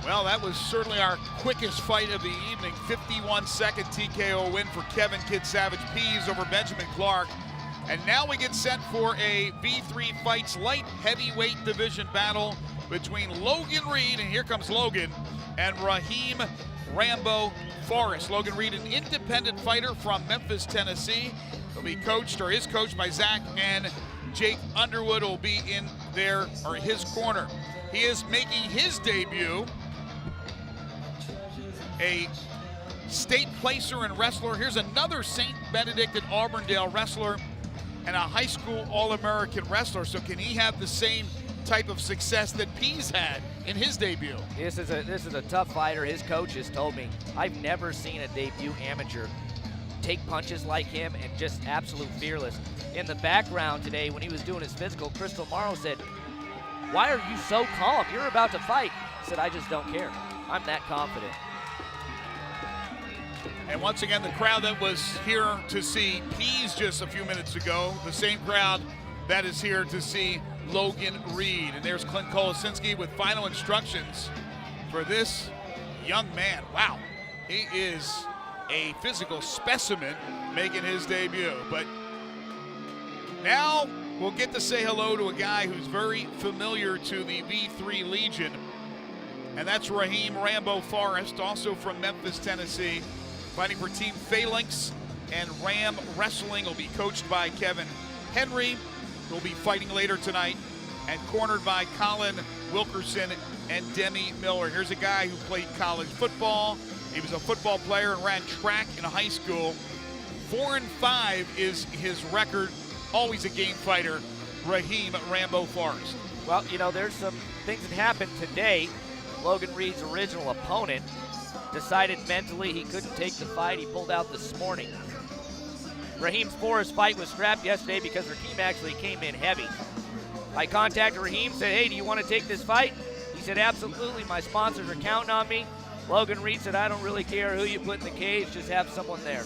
Well, that was certainly our quickest fight of the evening. 51-second TKO win for Kevin Kid Savage Pease over Benjamin Clark. And now we get set for a V3 Fights light heavyweight division battle between Logan Reid, and here comes Logan, and Raheam Rambo Forrest. Logan Reid, an independent fighter from Memphis, Tennessee. He'll be coached, or is coached, by Zach, and Jake Underwood will be in there, or his corner. He is making his debut, a state placer and wrestler. Here's another St. Benedict and Auburndale wrestler and a high school All-American wrestler. So can he have the same type of success that Pease had in his debut? This is a tough fighter. His coach has told me, I've never seen a debut amateur take punches like him and just absolute fearless. In the background today, when he was doing his physical, Crystal Morrow said, "Why are you so calm? You're about to fight." He said, "I just don't care. I'm that confident." And once again, the crowd that was here to see Pease just a few minutes ago, the same crowd that is here to see Logan Reid. And there's Clint Kolosinski with final instructions for this young man. Wow, he is a physical specimen making his debut. But now we'll get to say hello to a guy who's very familiar to the V3 Legion, and that's Raheam Rambo Forrest, also from Memphis, Tennessee, fighting for Team Phalanx, and Ram Wrestling will be coached by Kevin Henry, who will be fighting later tonight, and cornered by Colin Wilkerson and Demi Miller. Here's a guy who played college football. He was a football player and ran track in high school. 4-5 is his record. Always a game fighter, Raheam Rambo Forrest. Well, you know, there's some things that happened today. Logan Reid's original opponent decided mentally he couldn't take the fight. He pulled out this morning. Raheem's Forrest fight was scrapped yesterday because Raheem actually came in heavy. I contacted Raheem, said, "Hey, do you want to take this fight?" He said, "Absolutely, my sponsors are counting on me." Logan Reid said, "I don't really care who you put in the cage, just have someone there."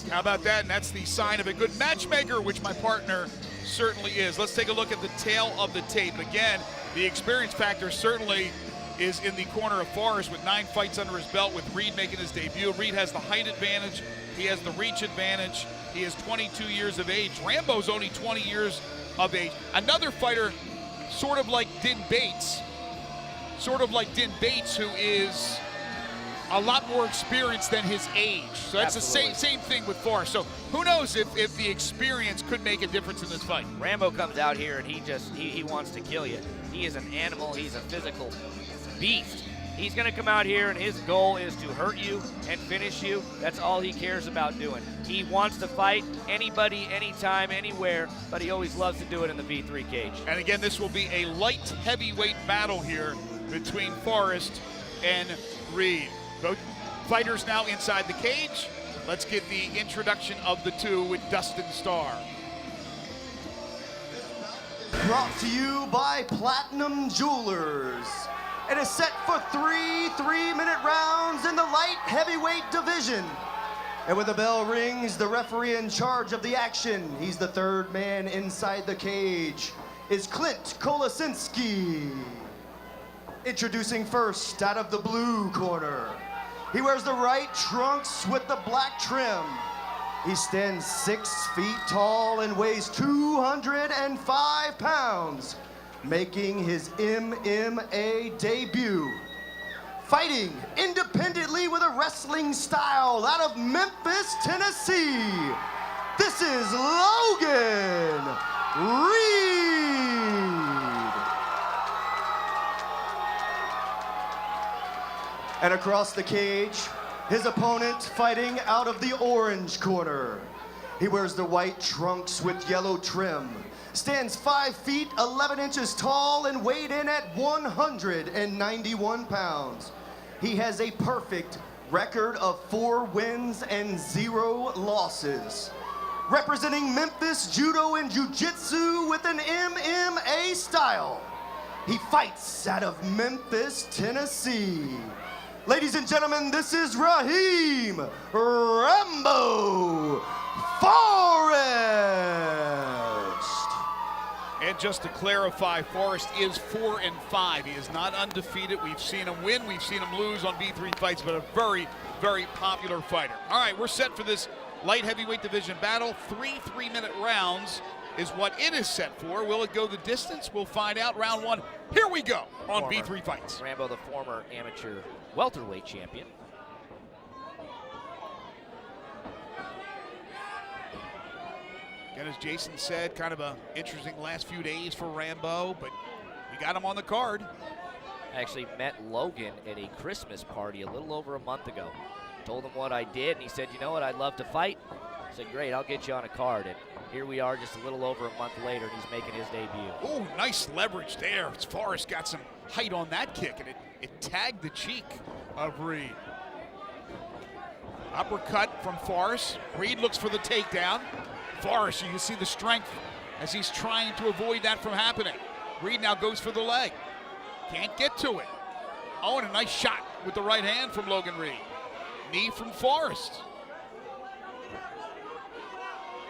How about that? And that's the sign of a good matchmaker, which my partner certainly is. Let's take a look at the tail of the tape. Again, the experience factor certainly is in the corner of Forrest with 9 fights under his belt, with Reid making his debut. Reid has the height advantage. He has the reach advantage. He is 22 years of age. Rambo's only 20 years of age. Another fighter sort of like Din Bates, who is a lot more experienced than his age. So that's Absolutely. the same thing with Forrest. So who knows if the experience could make a difference in this fight. Rambo comes out here and he wants to kill you. He is an animal. He's a physical beast. He's going to come out here and his goal is to hurt you and finish you. That's all he cares about doing. He wants to fight anybody, anytime, anywhere, but he always loves to do it in the V3 cage. And again, this will be a light heavyweight battle here between Forrest and Reid. Both fighters now inside the cage. Let's get the introduction of the two with Dustin Starr. Brought to you by Platinum Jewelers. It is set for 3 3-minute rounds in the light heavyweight division. And when the bell rings, the referee in charge of the action, he's the third man inside the cage, is Clint Kolosinski. Introducing first, out of the blue corner. He wears the right trunks with the black trim. He stands 6 feet tall and weighs 205 pounds, making his MMA debut. Fighting independently with a wrestling style out of Memphis, Tennessee, this is Logan Reid. And across the cage, his opponent fighting out of the orange corner. He wears the white trunks with yellow trim, stands 5 feet 11 inches tall and weighed in at 191 pounds. He has a perfect record of 4 wins and 0 losses. Representing Memphis Judo and Jiu-Jitsu with an MMA style. He fights out of Memphis, Tennessee. Ladies and gentlemen, this is Raheam Rambo Forrest. And And just to clarify, Forrest is 4-5. He is not undefeated. We've seen him win, we've seen him lose on V3Fights, but a very, very popular fighter. All right, we're set for this light heavyweight division battle. 3 3-minute rounds is what it is set for. Will it go the distance? We'll find out. Round 1, here we go on V3Fights. Rambo, the former amateur welterweight champion. Again, as Jason said, kind of an interesting last few days for Rambo, but we got him on the card. I actually met Logan at a Christmas party a little over a month ago. Told him what I did, and he said, you know what, I'd love to fight. I said, great, I'll get you on a card. And here we are just a little over a month later, and he's making his debut. Oh, nice leverage there. Forrest got some height on that kick, and it tagged the cheek of Reid. Uppercut from Forrest. Reid looks for the takedown. Forrest, you can see the strength as he's trying to avoid that from happening. Reid now goes for the leg. Can't get to it. Oh, and a nice shot with the right hand from Logan Reid. Knee from Forrest.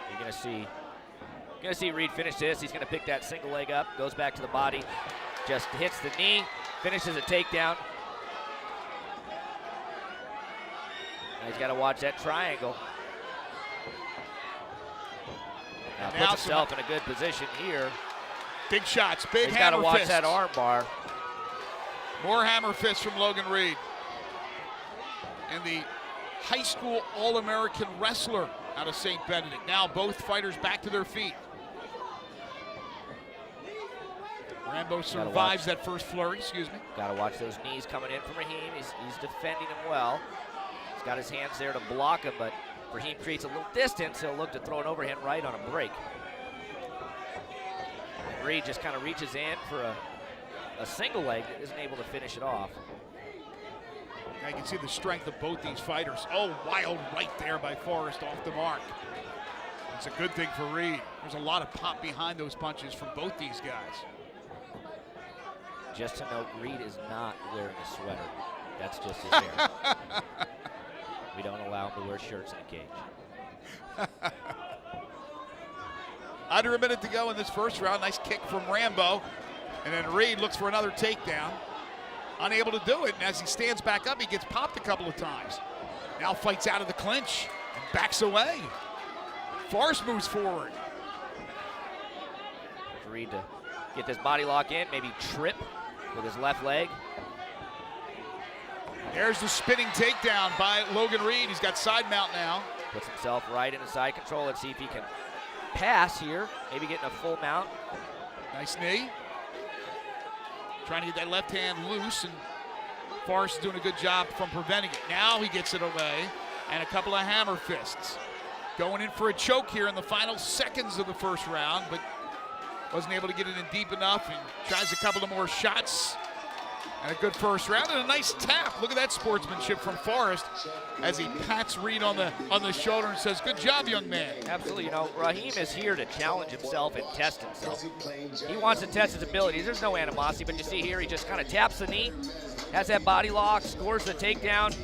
You're gonna see Reid finish this. He's gonna pick that single leg up, goes back to the body, just hits the knee, finishes a takedown. Now he's got to watch that triangle. Now puts himself in a good position here. Big shots, big hammer fists. He's got to watch that arm bar. More hammer fists from Logan Reid. And the high school All-American wrestler out of St. Benedict. Now both fighters back to their feet. Rambo survives that first flurry, excuse me. Got to watch those knees coming in from Raheam. He's defending him well. He's got his hands there to block him, but Raheam creates a little distance. He'll look to throw an overhand right on a break. And Reid just kind of reaches in for a single leg that isn't able to finish it off. Now you can see the strength of both these fighters. Oh, wild right there by Forrest off the mark. It's a good thing for Reid. There's a lot of pop behind those punches from both these guys. Just to note, Reid is not wearing a sweater. That's just his hair. We don't allow him to wear shirts in a cage. Under a minute to go in this first round. Nice kick from Rambo. And then Reid looks for another takedown. Unable to do it. And as he stands back up, he gets popped a couple of times. Now fights out of the clinch and backs away. Forrest moves forward. Reid to get this body lock in, maybe trip with his left leg. There's the spinning takedown by Logan Reid. He's got side mount now. Puts himself right into side control. Let's see if he can pass here. Maybe getting a full mount. Nice knee. Trying to get that left hand loose, and Forrest is doing a good job from preventing it. Now he gets it away, and a couple of hammer fists. Going in for a choke here in the final seconds of the first round, but wasn't able to get it in deep enough, and tries a couple of more shots. And a good first round and a nice tap. Look at that sportsmanship from Forrest as he pats Reid on the shoulder and says, good job, young man. Absolutely. You know, Raheam is here to challenge himself and test himself. He wants to test his abilities. There's no animosity, but you see here he just kind of taps the knee, has that body lock, scores the takedown,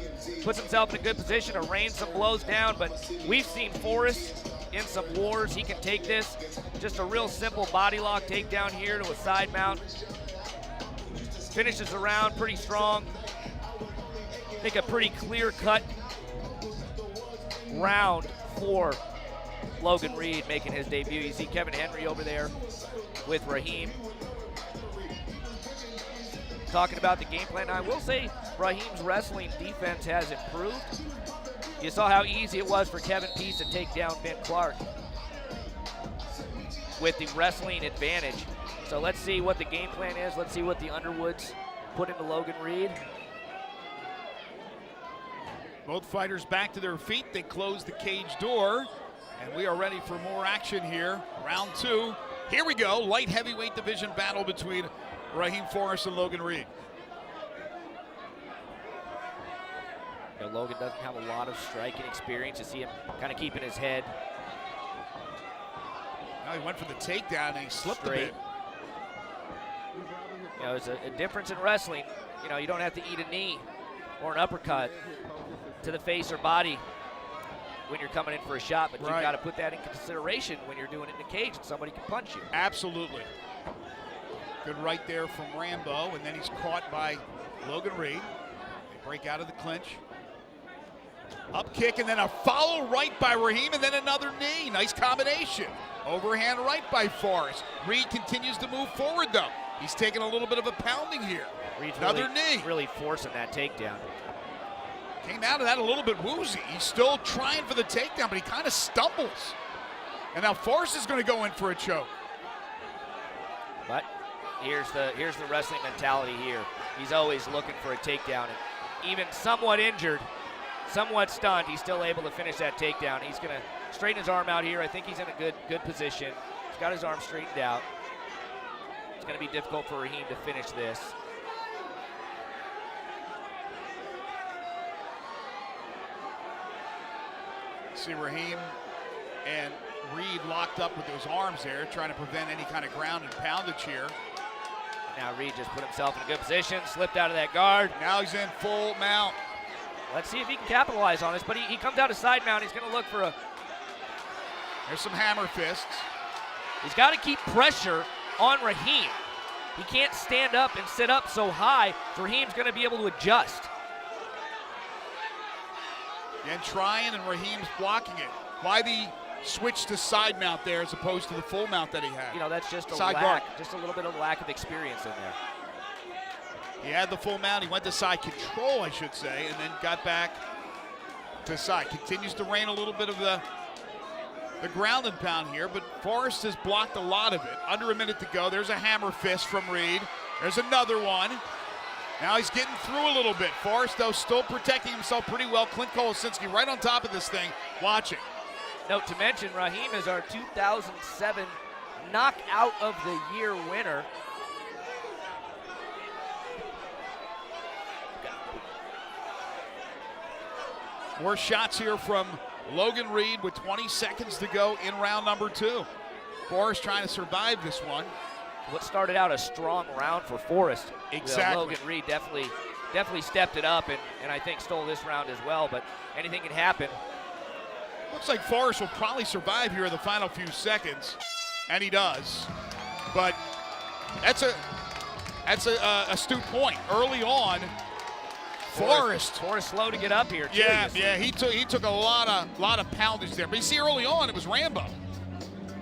puts himself in a good position to rain some blows down. But we've seen Forrest in some wars. He can take this. Just a real simple body lock takedown here to a side mount. Finishes the round pretty strong. I think a pretty clear-cut round for Logan Reid making his debut. You see Kevin Henry over there with Raheam. Talking about the game plan. I will say Raheem's wrestling defense has improved. You saw how easy it was for Kevin Peace to take down Ben Clark with the wrestling advantage. So let's see what the game plan is. Let's see what the Underwoods put into Logan Reid. Both fighters back to their feet. They close the cage door, and we are ready for more action here. Round 2. Here we go. Light heavyweight division battle between Raheam Forrest and Logan Reid. You know, Logan doesn't have a lot of striking experience. You see him kind of keeping his head. Now he went for the takedown and he slipped straight. a bit. You know, there's a difference in wrestling. You know, you don't have to eat a knee or an uppercut to the face or body when you're coming in for a shot, but Right. you've got to put that in consideration when you're doing it in the cage and somebody can punch you. Absolutely. Good right there from Rambo, and then he's caught by Logan Reid. They break out of the clinch. Up kick, and then a follow right by Raheam, and then another knee. Nice combination. Overhand right by Forrest. Reid continues to move forward, though. He's taking a little bit of a pounding here. Reid's Another knee. really forcing that takedown. Came out of that a little bit woozy. He's still trying for the takedown, but he kind of stumbles. And now Forrest is going to go in for a choke. But here's the wrestling mentality here. He's always looking for a takedown. And even somewhat injured, somewhat stunned, he's still able to finish that takedown. He's going to straighten his arm out here. I think he's in a good position. He's got his arm straightened out. It's going to be difficult for Raheam to finish this. See Raheam and Reid locked up with those arms there, trying to prevent any kind of ground and poundage here. Now Reid just put himself in a good position, slipped out of that guard. Now he's in full mount. Let's see if he can capitalize on this, but he comes out of side mount. He's going to look for a... There's some hammer fists. He's got to keep pressure on Raheam. He can't stand up and sit up so high, so Raheem's going to be able to adjust. Again, trying, and Raheem's blocking it. Why the switch to side mount there as opposed to the full mount that he had? You know, that's just a Side lack, guard. just a little bit of lack of experience in there. He had the full mount. He went to side control, I should say, and then got back to side. Continues to reign a little bit of the ground and pound here, but Forrest has blocked a lot of it. Under a minute to go. There's a hammer fist from Reid. There's another one. Now he's getting through a little bit. Forrest, though, still protecting himself pretty well. Clint Kolosinski right on top of this thing, watching. Note to mention, Raheam is our 2007 Knockout of the Year winner. More shots here from Logan Reid with 20 seconds to go in round number 2. Forrest trying to survive this one. What started out a strong round for Forrest. Exactly. Logan Reid definitely stepped it up and I think stole this round as well, but anything can happen. Looks like Forrest will probably survive here in the final few seconds, and he does. But that's a astute point. Early on, Forrest slow to get up here too. Yeah, he took a lot of poundage there. But you see, early on, it was Rambo.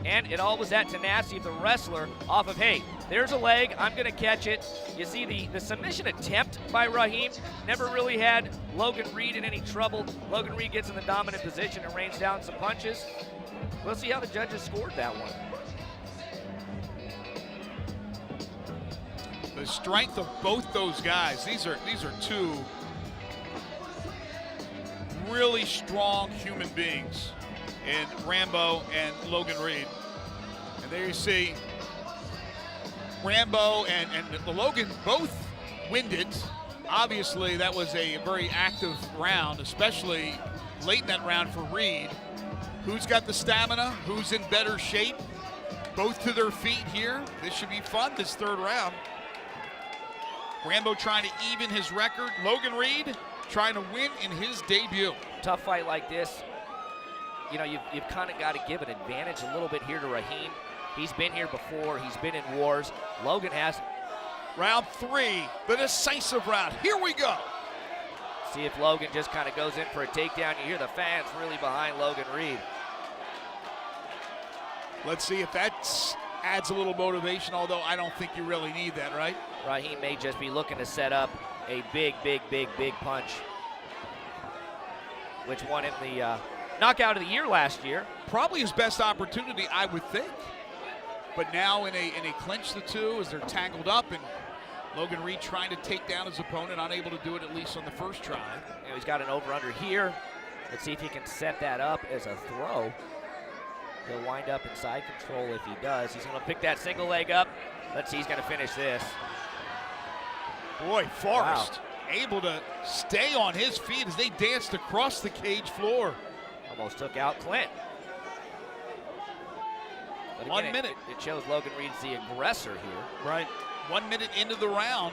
And it all was that tenacity of the wrestler off of, hey, there's a leg, I'm going to catch it. You see the submission attempt by Raheam never really had Logan Reid in any trouble. Logan Reid gets in the dominant position and rains down some punches. We'll see how the judges scored that one. The strength of both those guys, these are two really strong human beings in Rambo and Logan Reid. And there you see Rambo and Logan both winded. Obviously, that was a very active round, especially late in that round for Reid. Who's got the stamina? Who's in better shape? Both to their feet here. This should be fun, this third round. Rambo trying to even his record. Logan Reid trying to win in his debut. Tough fight like this, you know, you've kind of got to give an advantage a little bit here to Raheam. He's been here before. He's been in wars. Logan hasn't. Round 3, the decisive round. Here we go. See if Logan just kind of goes in for a takedown. You hear the fans really behind Logan Reid. Let's see if that adds a little motivation, although I don't think you really need that, right? Raheam may just be looking to set up a big punch, which won him the knockout of the year last year. Probably his best opportunity, I would think. But now in a clinch, the two, as they're tangled up, and Logan Reid trying to take down his opponent, unable to do it at least on the first try. You know, he's got an over-under here. Let's see if he can set that up as a throw. He'll wind up in side control if he does. He's going to pick that single leg up. Let's see, he's going to finish this. Boy, Forrest able to stay on his feet as they danced across the cage floor. Almost took out Clint. But again, 1 minute. It shows Logan Reid's the aggressor here. Right. 1 minute into the round.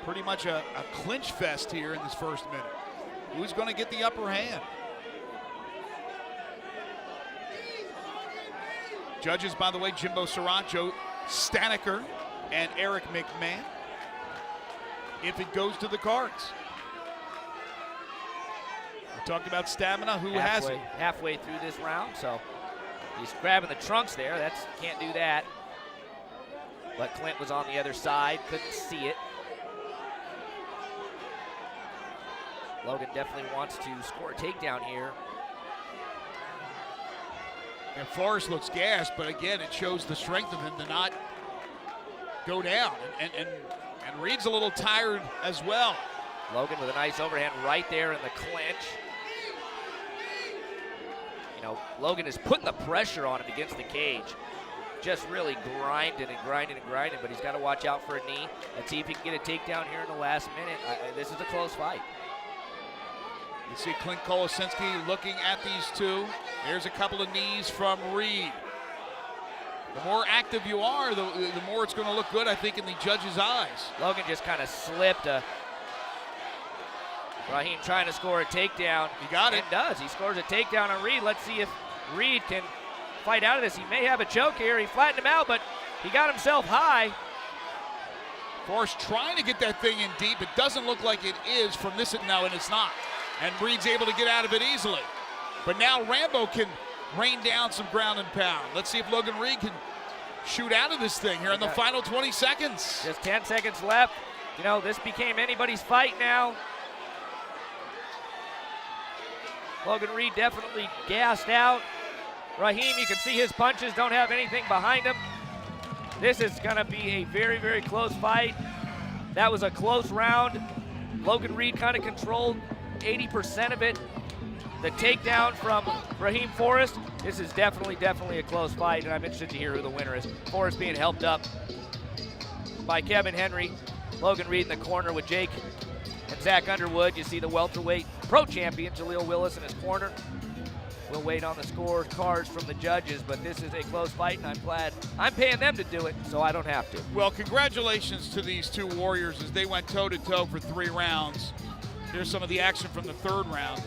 Pretty much a clinch fest here in this first minute. Who's going to get the upper hand? Judges, by the way, Jimbo Surratt, Joe Staniker, and Eric McMahon. If it goes to the cards. We talked about stamina. Who has it? Halfway through this round, so he's grabbing the trunks there. Can't do that. But Clint was on the other side, couldn't see it. Logan definitely wants to score a takedown here. And Forrest looks gassed, but again, it shows the strength of him to not go down. And Reid's a little tired as well. Logan with a nice overhand right there in the clinch. You know, Logan is putting the pressure on him against the cage. Just really grinding and grinding and grinding, but he's got to watch out for a knee. Let's see if he can get a takedown here in the last minute. This is a close fight. You see Clint Kolosinski looking at these two. There's a couple of knees from Reid. The more active you are, the more it's going to look good, I think, in the judge's eyes. Logan just kind of slipped. Raheam trying to score a takedown. He got it. And does. He scores a takedown on Reid. Let's see if Reid can fight out of this. He may have a choke here. He flattened him out, but he got himself high. Forrest trying to get that thing in deep. It doesn't look like it is from this now, and it's not. And Reid's able to get out of it easily. But now Rambo can rain down some ground and pound. Let's see if Logan Reid can shoot out of this thing here in the final 20 seconds. Just 10 seconds left. You know, this became anybody's fight now. Logan Reid definitely gassed out. Raheam, you can see his punches don't have anything behind him. This is gonna be a very, very close fight. That was a close round. Logan Reid kind of controlled 80% of it. The takedown from Raheam Forrest. This is definitely a close fight, and I'm interested to hear who the winner is. Forrest being helped up by Kevin Henry. Logan Reid in the corner with Jake and Zach Underwood. You see the welterweight pro champion, Jaleel Willis, in his corner. We'll wait on the scorecards from the judges, but this is a close fight, and I'm glad I'm paying them to do it, so I don't have to. Well, congratulations to these two warriors as they went toe-to-toe for 3 rounds. Here's some of the action from the 3rd round.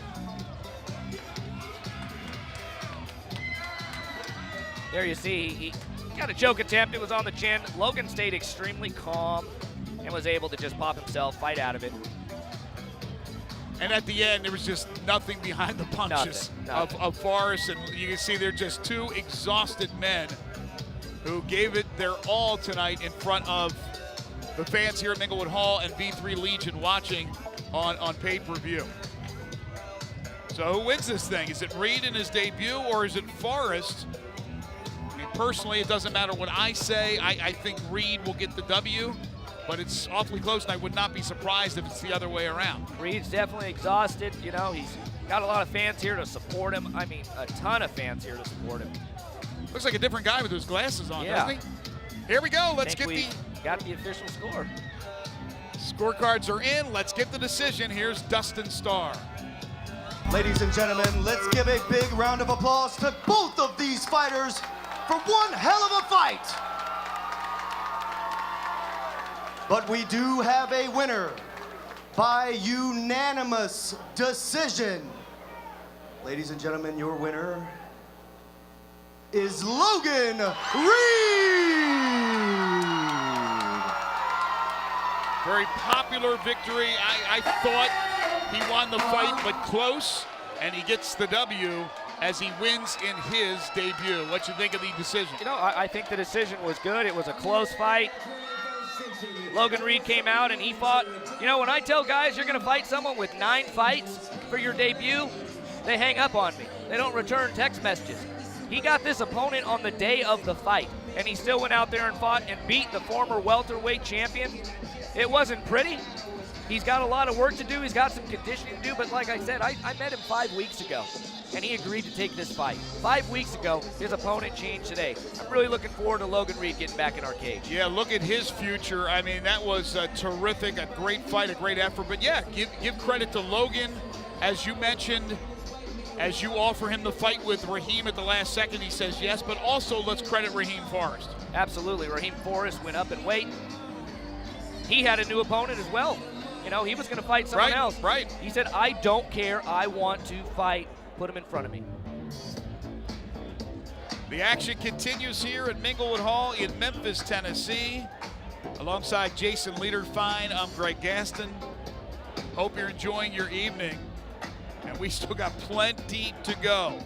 There you see, he got a choke attempt. It was on the chin. Logan stayed extremely calm and was able to just pop himself, fight out of it. And at the end, there was just nothing behind the punches Nothing. Of Forrest. And you can see they're just 2 exhausted men who gave it their all tonight in front of the fans here at Minglewood Hall and V3 Legion watching on pay-per-view. So who wins this thing? Is it Reid in his debut, or is it Forrest? I mean, personally, it doesn't matter what I say. I think Reid will get the W, but it's awfully close, and I would not be surprised if it's the other way around. Reid's definitely exhausted. You know, he's got a lot of fans here to support him. I mean, a ton of fans here to support him. Looks like a different guy with those glasses on, Yeah. doesn't he? Here we go. Let's get got the official score. Scorecards are in. Let's get the decision. Here's Dustin Starr. Ladies and gentlemen, let's give a big round of applause to both of these fighters for one hell of a fight. But we do have a winner by unanimous decision. Ladies and gentlemen, your winner is Logan Reid. Very popular victory. I thought he won the fight, but close, and he gets the W as he wins in his debut. What you think of the decision? You know, I think the decision was good. It was a close fight. Logan Reid came out and he fought. You know, when I tell guys you're going to fight someone with 9 fights for your debut, they hang up on me. They don't return text messages. He got this opponent on the day of the fight, and he still went out there and fought and beat the former welterweight champion. It wasn't pretty. He's got a lot of work to do. He's got some conditioning to do, but like I said, I met him 5 weeks ago, and he agreed to take this fight. 5 weeks ago, his opponent changed today. I'm really looking forward to Logan Reid getting back in our cage. Yeah, look at his future. I mean, that was terrific, a great fight, a great effort. But yeah, give credit to Logan, as you mentioned, as you offer him the fight with Raheam at the last second, he says yes, but also let's credit Raheam Forrest. Absolutely, Raheam Forrest went up in weight. He had a new opponent as well. You know, he was going to fight someone else. Right. He said, I don't care. I want to fight. Put him in front of me. The action continues here at Minglewood Hall in Memphis, Tennessee. Alongside Jason Liederfine, I'm Greg Gaston. Hope you're enjoying your evening, and we still got plenty to go.